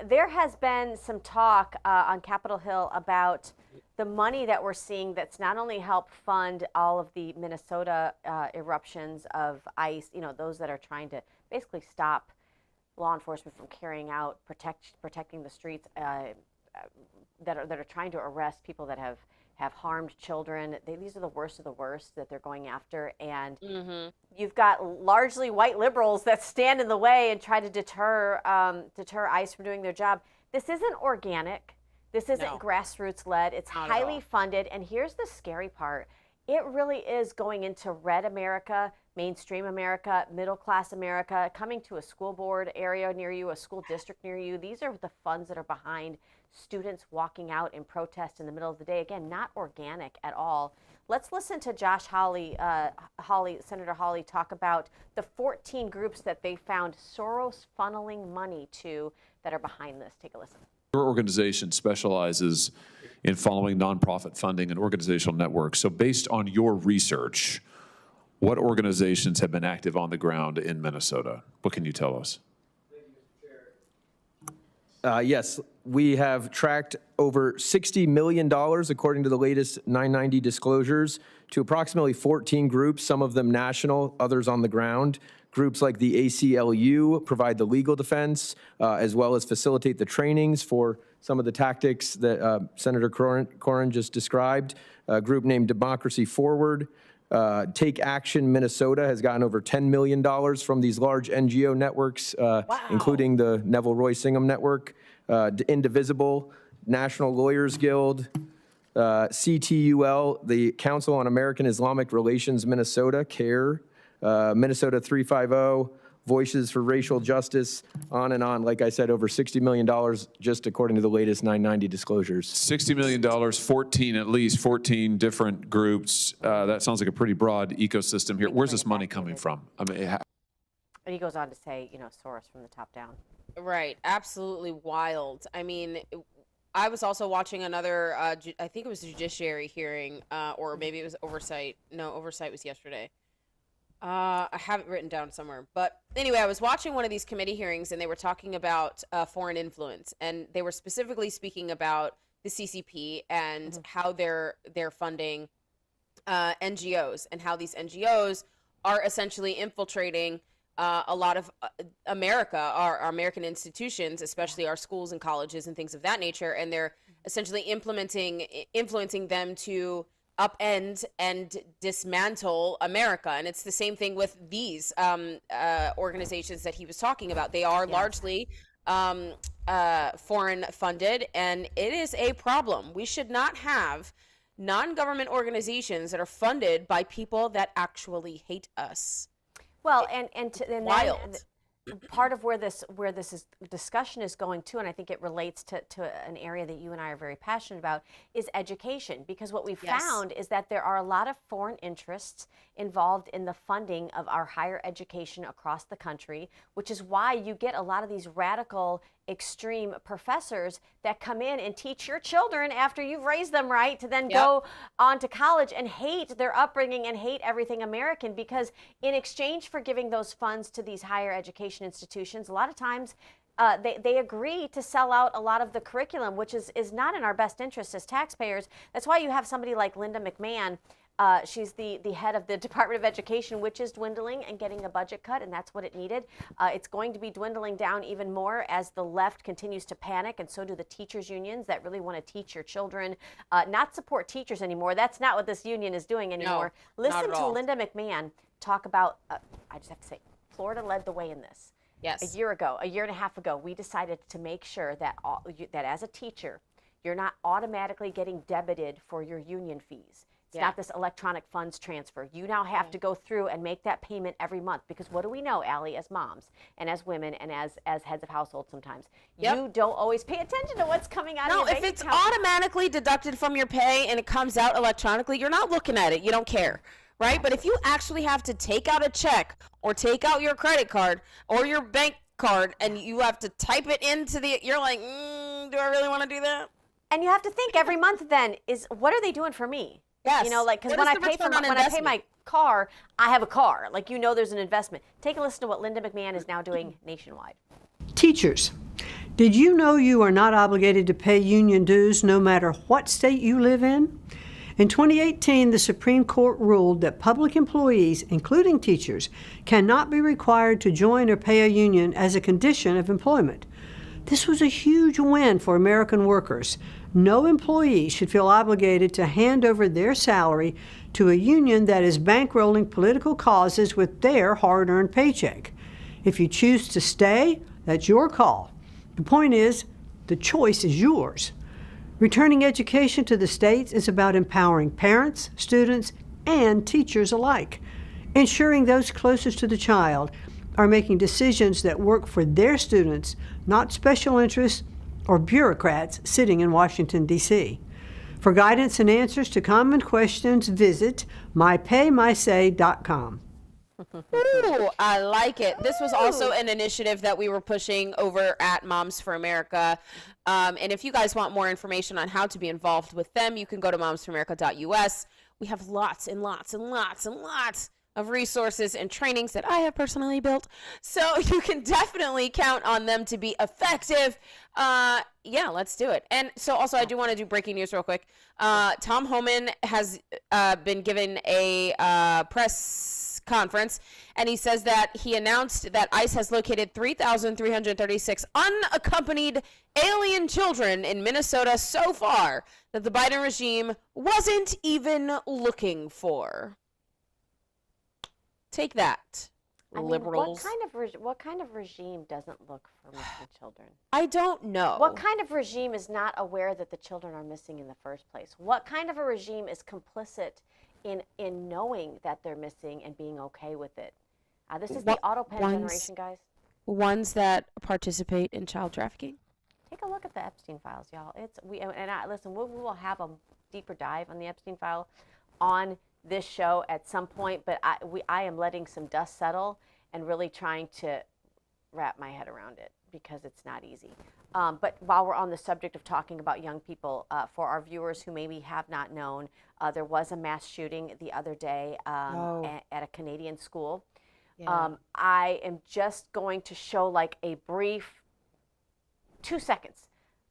There has been some talk on Capitol Hill about the money that we're seeing that's not only helped fund all of the Minnesota eruptions of ICE, those that are trying to basically stop law enforcement from carrying out, protecting the streets, that are trying to arrest people that have harmed children. These are the worst of the worst that they're going after. And you've got largely white liberals that stand in the way and try to deter ICE from doing their job. This isn't organic. This isn't grassroots led. It's highly funded. And here's the scary part. It really is going into red America, mainstream America, middle class America, coming to a school board area near you, a school district near you. These are the funds that are behind students walking out in protest in the middle of the day. Again, not organic at all. Let's listen to Josh Hawley, Senator Hawley, talk about the 14 groups that they found Soros funneling money to that are behind this. Take a listen. Your organization specializes in following nonprofit funding and organizational networks. So based on your research, what organizations have been active on the ground in Minnesota? What can you tell us? Yes, we have tracked over $60 million, according to the latest 990 disclosures, to approximately 14 groups, some of them national, others on the ground. Groups like the ACLU provide the legal defense, as well as facilitate the trainings for some of the tactics that Senator Corrin just described. A group named Democracy Forward. Take Action Minnesota has gotten over $10 million from these large NGO networks, including the Neville Roy Singham Network, Indivisible, National Lawyers Guild, CTUL, the Council on American Islamic Relations Minnesota, CARE, Minnesota 350, Voices for Racial Justice, on and on. Like I said, over $60 million just according to the latest 990 disclosures. $60 million, at least 14 different groups. That sounds like a pretty broad ecosystem here. Where's this money coming from? I mean, and he goes on to say, Soros from the top down. Right. Absolutely wild. I mean, I was also watching another, I think it was a judiciary hearing, or maybe it was oversight. No, oversight was yesterday. I have it written down somewhere. But anyway, I was watching one of these committee hearings, and they were talking about foreign influence. And they were specifically speaking about the CCP and how they're funding NGOs, and how these NGOs are essentially infiltrating a lot of America, our American institutions, especially our schools and colleges and things of that nature. And they're essentially influencing them to upend and dismantle America. And it's the same thing with these organizations that he was talking about. They are largely foreign funded, and it is a problem. We should not have non-government organizations that are funded by people that actually hate us. Well, and Wild. part of where this discussion is going to, and I think it relates to an area that you and I are very passionate about, is education. Because what we found is that there are a lot of foreign interests involved in the funding of our higher education across the country, which is why you get a lot of these radical, extreme professors that come in and teach your children after you've raised them right to then go on to college and hate their upbringing and hate everything American, because in exchange for giving those funds to these higher education institutions, a lot of times they agree to sell out a lot of the curriculum, which is not in our best interest as taxpayers. That's why you have somebody like Linda McMahon. She's the head of the Department of Education, which is dwindling and getting a budget cut, and that's what it needed. It's going to be dwindling down even more as the left continues to panic, and so do the teachers' unions that really want to teach your children, not support teachers anymore. That's not what this union is doing anymore. No, Listen to Linda McMahon talk about, I just have to say, Florida led the way in this. Yes. A year and a half ago, we decided to make sure that that as a teacher, you're not automatically getting debited for your union fees. It's not this electronic funds transfer. You now have to go through and make that payment every month, because what do we know, Allie, as moms and as women and as heads of households sometimes? You don't always pay attention to what's coming out of your bank if it's account. automatically deducted from your pay and it comes out electronically, you're not looking at it. You don't care, right? But if you actually have to take out a check or take out your credit card or your bank card and you have to type it into you're like, do I really want to do that? And you have to think every month then, what are they doing for me? Yes. You know, like, because when I pay my car, I have a car. Like, you know, there's an investment. Take a listen to what Linda McMahon is now doing nationwide. Teachers, did you know you are not obligated to pay union dues no matter what state you live in? In 2018, the Supreme Court ruled that public employees, including teachers, cannot be required to join or pay a union as a condition of employment. This was a huge win for American workers. No employee should feel obligated to hand over their salary to a union that is bankrolling political causes with their hard-earned paycheck. If you choose to stay, that's your call. The point is, the choice is yours. Returning education to the states is about empowering parents, students, and teachers alike, ensuring those closest to the child are making decisions that work for their students, not special interests or bureaucrats sitting in Washington, D.C. For guidance and answers to common questions, visit mypaymysay.com. Ooh, I like it. This was also an initiative that we were pushing over at Moms for America. And if you guys want more information on how to be involved with them, you can go to momsforamerica.us. We have lots and lots and lots and lots of resources and trainings that I have personally built. So you can definitely count on them to be effective. Yeah, let's do it. And so also I do want to do breaking news real quick. Tom Homan has been given a press conference, and he says that he announced that ICE has located 3,336 unaccompanied alien children in Minnesota so far that the Biden regime wasn't even looking for. Take that, liberals. What kind of regime doesn't look for missing children? I don't know. What kind of regime is not aware that the children are missing in the first place? What kind of a regime is complicit in knowing that they're missing and being okay with it? This is the auto pen generation, guys. Ones that participate in child trafficking. Take a look at the Epstein files, y'all. Listen, we will have a deeper dive on the Epstein file on this show at some point, but I am letting some dust settle and really trying to wrap my head around it, because it's not easy. But while we're on the subject of talking about young people, for our viewers who maybe have not known, there was a mass shooting the other day at a Canadian school. Yeah. I am just going to show like a brief 2 seconds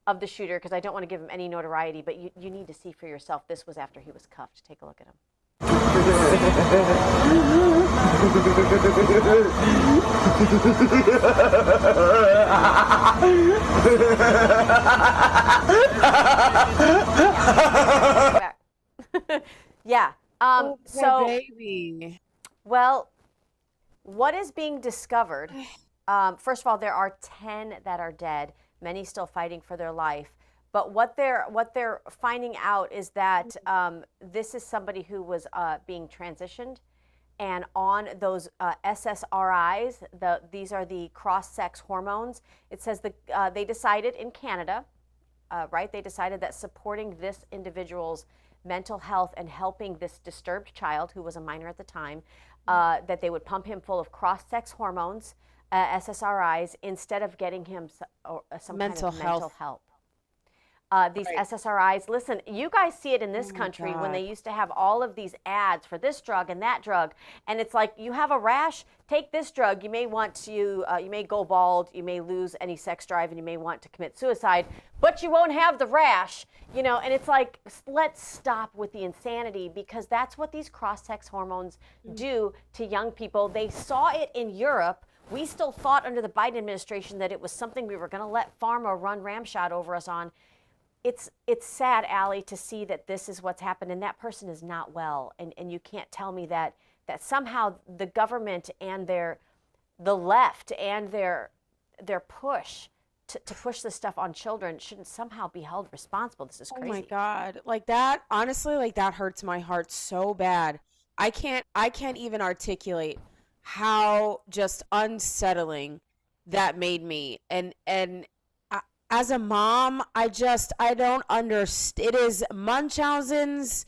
of the shooter, because I don't want to give him any notoriety, but you need to see for yourself. This was after he was cuffed. Take a look at him. Yeah. So, baby. Well, what is being discovered? First of all, there are 10 that are dead, many still fighting for their life. But what they're finding out is that this is somebody who was being transitioned, and on those SSRIs, these are the cross-sex hormones. It says they decided in Canada, right? They decided that supporting this individual's mental health and helping this disturbed child, who was a minor at the time, that they would pump him full of cross-sex hormones, SSRIs, instead of getting him some Mental kind of mental health. help. These SSRIs, listen, you guys see it in this country when they used to have all of these ads for this drug and that drug, and it's like, you have a rash, take this drug, you may want to, you may go bald, you may lose any sex drive, and you may want to commit suicide, but you won't have the rash, you know, and it's like, let's stop with the insanity, because that's what these cross-sex hormones do to young people. They saw it in Europe. We still thought under the Biden administration that it was something we were going to let pharma run ramshot over us on. It's sad, Allie, to see that this is what's happened, and that person is not well. And you can't tell me that somehow the government and the left and their push to push this stuff on children shouldn't somehow be held responsible. This is crazy. Oh my God. Like that, honestly, like that hurts my heart so bad. I can't even articulate how just unsettling that made me. And as a mom, I don't understand. It is Munchausen's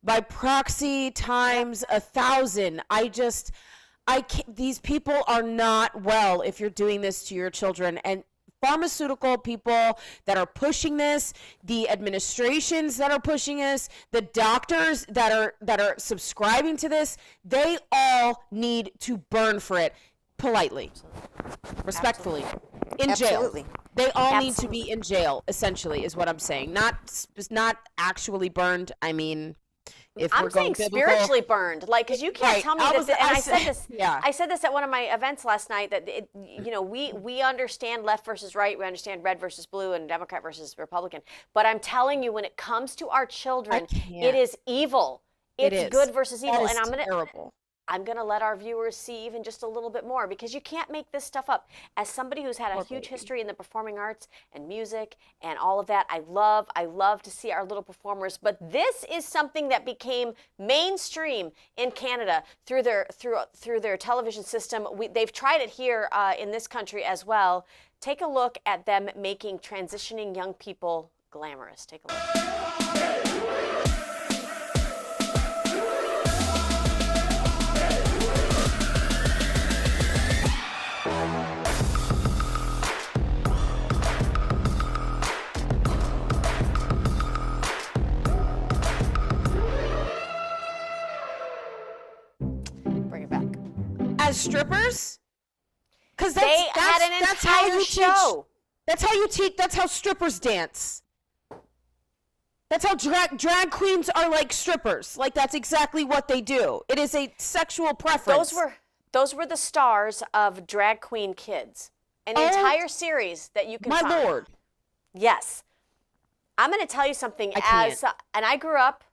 by proxy times 1,000. I can't, these people are not well if you're doing this to your children. And pharmaceutical people that are pushing this, the administrations that are pushing this, the doctors that are subscribing to this, they all need to burn for it politely, respectfully, in jail. They all need to be in jail, essentially, is what I'm saying. Not actually burned. I mean, if I'm we're going saying biblical, spiritually burned, like, because you can't tell me that. And I said this. Yeah. I said this at one of my events last night. That we understand left versus right. We understand red versus blue and Democrat versus Republican. But I'm telling you, when it comes to our children, it is evil. It's good versus evil, and I'm gonna let our viewers see even just a little bit more, because you can't make this stuff up. As somebody who's had a huge history in the performing arts and music and all of that, I love to see our little performers. But this is something that became mainstream in Canada through their television system. They've tried it here in this country as well. Take a look at them making transitioning young people glamorous. Take a look. As strippers? Because they had an entire show. That's how you teach. That's how strippers dance. That's how drag queens are like strippers. Like, that's exactly what they do. It is a sexual preference. Those were the stars of Drag Queen Kids, an entire series that you can find. My Lord. Yes. I'm going to tell you something. And I grew up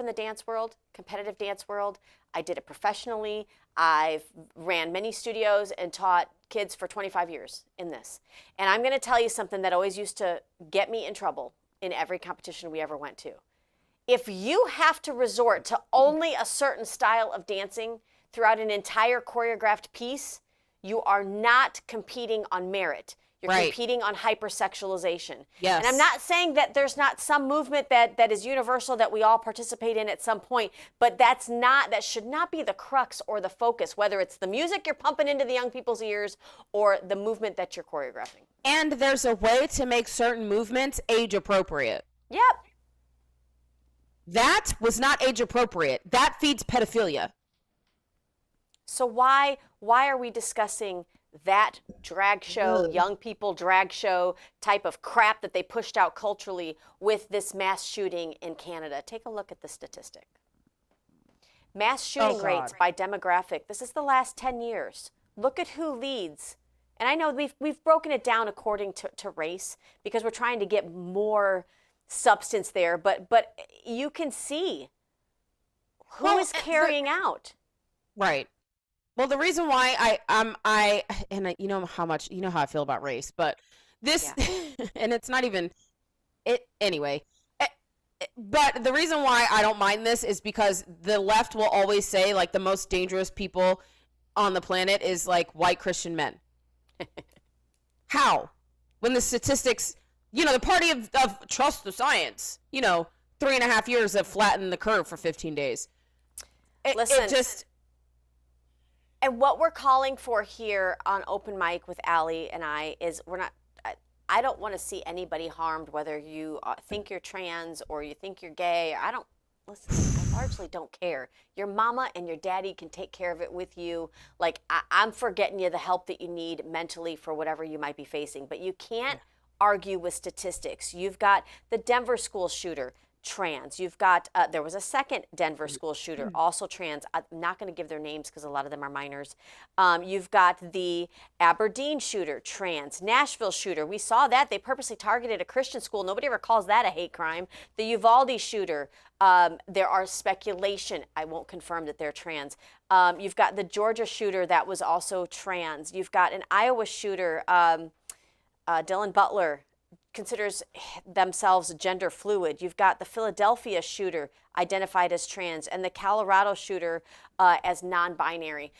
in the dance world, competitive dance world. I did it professionally. I've ran many studios and taught kids for 25 years in this. And I'm going to tell you something that always used to get me in trouble in every competition we ever went to. If you have to resort to only a certain style of dancing throughout an entire choreographed piece, you are not competing on merit. You're competing on hypersexualization. Yes. And I'm not saying that there's not some movement that is universal that we all participate in at some point, but that should not be the crux or the focus, whether it's the music you're pumping into the young people's ears or the movement that you're choreographing. And there's a way to make certain movements age appropriate. Yep. That was not age appropriate. That feeds pedophilia. So why are we discussing that drag show, young people drag show type of crap that they pushed out culturally with this mass shooting in Canada? Take a look at the statistic. Mass shooting rates by demographic. This is the last 10 years. Look at who leads. And I know we've broken it down according to race because we're trying to get more substance there, but you can see who is carrying out. Right. Well, the reason why you know how I feel about race, but this, and it's not even Anyway. But the reason why I don't mind this is because the left will always say, like, the most dangerous people on the planet is, like, white Christian men. How? When the statistics, the party of trust the science, 3.5 years have flattened the curve for 15 days. Listen, and what we're calling for here on Open Mic with Allie and I is I don't want to see anybody harmed, whether you think you're trans or you think you're gay. I largely don't care. Your mama and your daddy can take care of it with you. Like, I'm for getting you the help that you need mentally for whatever you might be facing. But you can't argue with statistics. You've got the Denver school shooter, trans. You've got, there was a second Denver school shooter, also trans. I'm not going to give their names because a lot of them are minors. You've got the Aberdeen shooter, trans. Nashville shooter, we saw that. They purposely targeted a Christian school. Nobody ever calls that a hate crime. The Uvalde shooter, there are speculation. I won't confirm that they're trans. You've got the Georgia shooter that was also trans. You've got an Iowa shooter, Dylan Butler, considers themselves gender fluid. You've got the Philadelphia shooter identified as trans and the Colorado shooter as non-binary.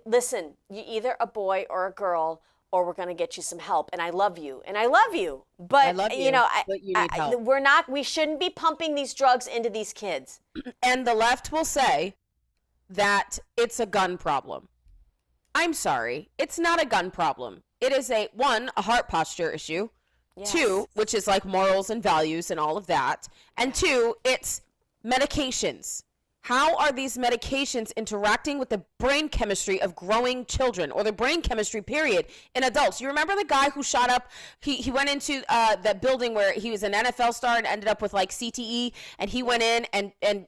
Listen, you're either a boy or a girl, or we're going to get you some help. And I love you. But I love you, but you need help. We shouldn't be pumping these drugs into these kids. And the left will say that it's a gun problem. I'm sorry. It's not a gun problem. It is a heart posture issue. Yes. 2, which is like morals and values and all of that. And 2, it's medications. How are these medications interacting with the brain chemistry of growing children, or the brain chemistry period in adults? You remember the guy who shot up, he went into that building where he was an NFL star and ended up with like CTE, and he went in and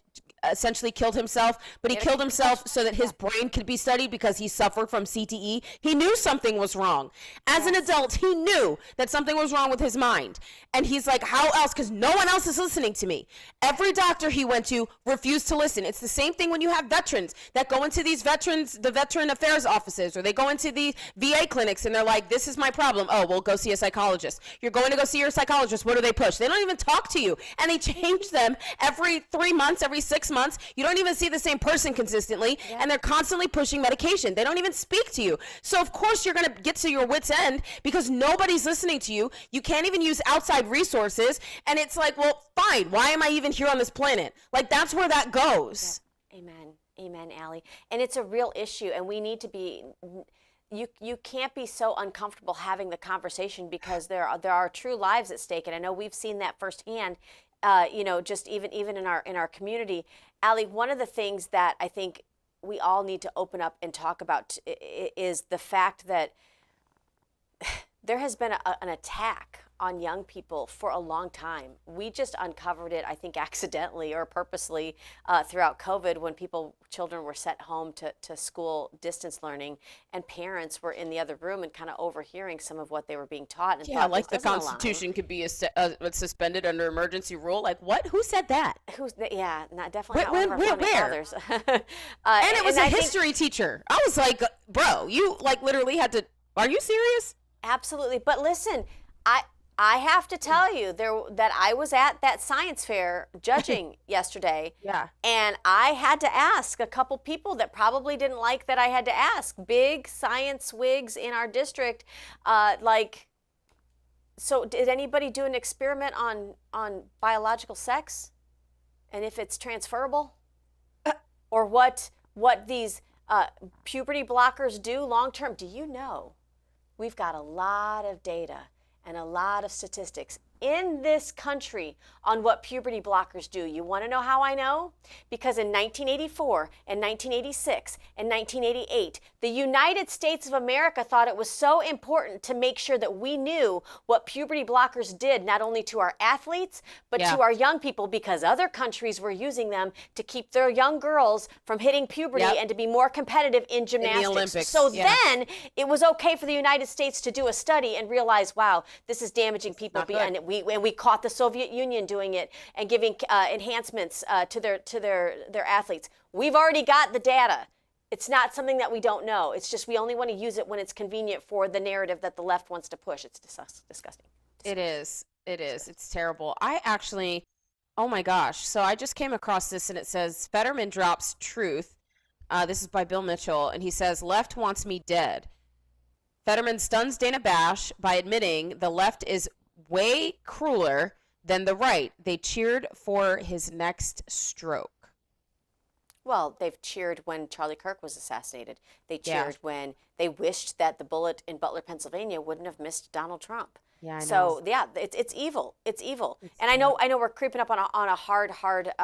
essentially killed himself, but he killed himself so that his brain could be studied because he suffered from CTE. He knew something was wrong. As an adult, he knew that something was wrong with his mind. And he's like, how else? Because no one else is listening to me. Every doctor he went to refused to listen. It's the same thing when you have veterans that go into these the veteran affairs offices, or they go into the VA clinics and they're like, this is my problem. Oh, well, go see a psychologist. You're going to go see your psychologist. What do they push? They don't even talk to you. And they change them every 3 months, every 6 months. You don't even see the same person consistently, and they're constantly pushing medication. They don't even speak to you. So of course you're going to get to your wit's end because nobody's listening to you. You can't even use outside resources, and it's like, well, fine. Why am I even here on this planet? Like, that's where that goes. Yeah. Amen, Allie. And it's a real issue, and we need to be. You can't be so uncomfortable having the conversation because there are true lives at stake, and I know we've seen that firsthand. Just even in our community. Allie, one of the things that I think we all need to open up and talk about is the fact that there has been an attack on young people for a long time. We just uncovered it, I think, accidentally or purposely throughout COVID when children were sent home to school distance learning, and parents were in the other room and kind of overhearing some of what they were being taught. And yeah, like the Constitution could be suspended under emergency rule. Like, what? Who said that? Definitely not one of our founding fathers. And it was a history teacher. I was like, bro, you like literally had to. Are you serious? Absolutely. But listen, I have to tell you that I was at that science fair judging yesterday. Yeah. And I had to ask a couple people that probably didn't like that I had to ask. Big science wigs in our district, so did anybody do an experiment on biological sex? And if it's transferable? Or what these puberty blockers do long term? Do you know we've got a lot of data and a lot of statistics in this country on what puberty blockers do? You want to know how I know? Because in 1984 and 1986 and 1988, the United States of America thought it was so important to make sure that we knew what puberty blockers did, not only to our athletes, but to our young people, because other countries were using them to keep their young girls from hitting puberty and to be more competitive in gymnastics. In the Olympics. So then it was okay for the United States to do a study and realize, wow, this is damaging people. And we caught the Soviet Union doing it and giving enhancements to their athletes. We've already got the data. It's not something that we don't know. It's just we only want to use it when it's convenient for the narrative that the left wants to push. It's disgusting. It is. It is. It's terrible. I actually, oh my gosh. So I just came across this and it says Fetterman drops truth. This is by Bill Mitchell. And he says, left wants me dead. Fetterman stuns Dana Bash by admitting the left is way crueler than the right. They cheered for his next stroke. Well, they've cheered when Charlie Kirk was assassinated. They cheered when they wished that the bullet in Butler, Pennsylvania wouldn't have missed Donald Trump. Yeah, I know. So yeah, it's evil. It's evil. And I know we're creeping up on a hard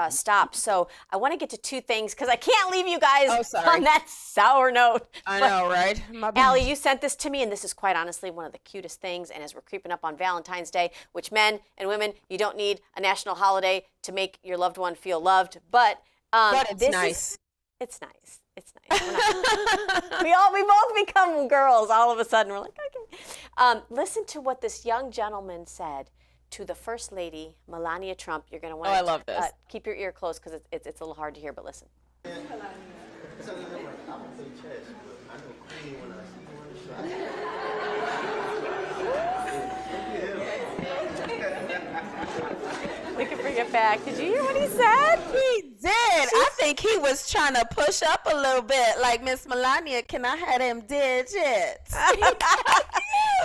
stop. So I want to get to two things because I can't leave you guys on that sour note. I know, right? Allie, you sent this to me, and this is quite honestly one of the cutest things. And as we're creeping up on Valentine's Day, which men and women, you don't need a national holiday to make your loved one feel loved, but it's nice. It's nice. It's nice. we both become girls all of a sudden. We're like, okay. Listen to what this young gentleman said to the First Lady, Melania Trump. You're going to want to I love this. Keep your ear close because it's a little hard to hear, but listen. We can bring it back. Did you hear what he said? He did. I think he was trying to push up a little bit, like, Miss Melania, can I have them digits?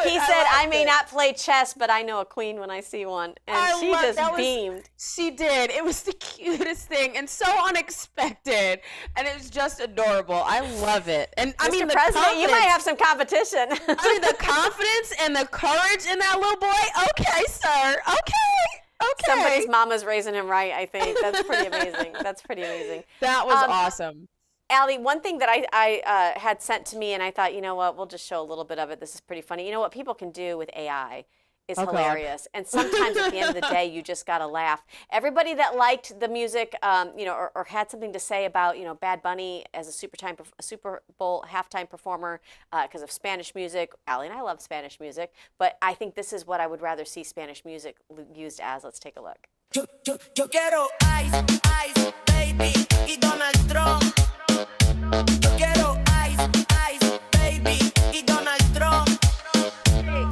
He said, I may not play chess, but I know a queen when I see one. And she just beamed. She did. It was the cutest thing and so unexpected. And it was just adorable. I love it. And I mean, Mr. President, you might have some competition. I mean, the confidence and the courage in that little boy. Okay, sir. Okay. Okay. Somebody's mama's raising him right, I think. That's pretty amazing. That's pretty amazing. That was awesome. Allie, one thing that I had sent to me, and I thought, you know what, we'll just show a little bit of it. This is pretty funny. You know what people can do with AI is hilarious. And sometimes at the end of the day, you just got to laugh. Everybody that liked the music, or had something to say about, Bad Bunny as a Super Bowl halftime performer because of Spanish music. Allie and I love Spanish music, but I think this is what I would rather see Spanish music used as. Let's take a look. Yo quiero ice, ice, baby, y Donald Trump. Yo quiero ice, ice, baby, y Donald Trump.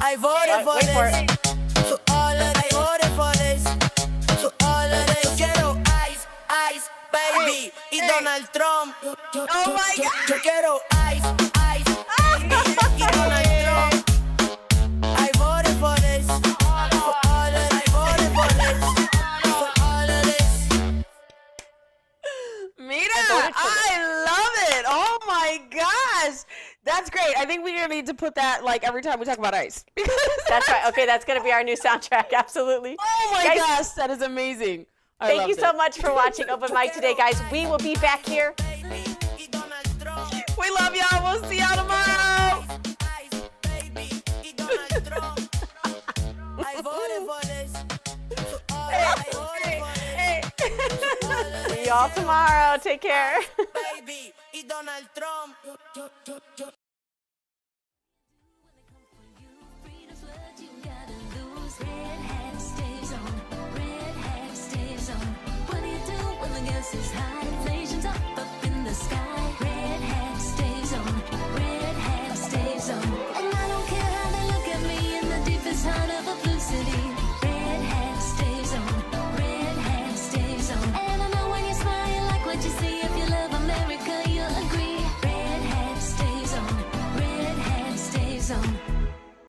I voted for this. So all of I voted for this. So all of this. Yo quiero ice, ice, baby, y Donald Trump. Oh my God. Yo quiero ice, ice, baby, y Donald Trump. I voted for this. So all of I voted for this. So all of this. Mira, I love it. Oh my gosh. That's great. I think we're going to need to put that like every time we talk about ice. That's right. Okay, that's going to be our new soundtrack. Absolutely. Oh my gosh, that is amazing. Thank you so much for watching Open Mic today, guys. We will be back here. We love y'all. We'll see y'all tomorrow. See y'all tomorrow. Take care.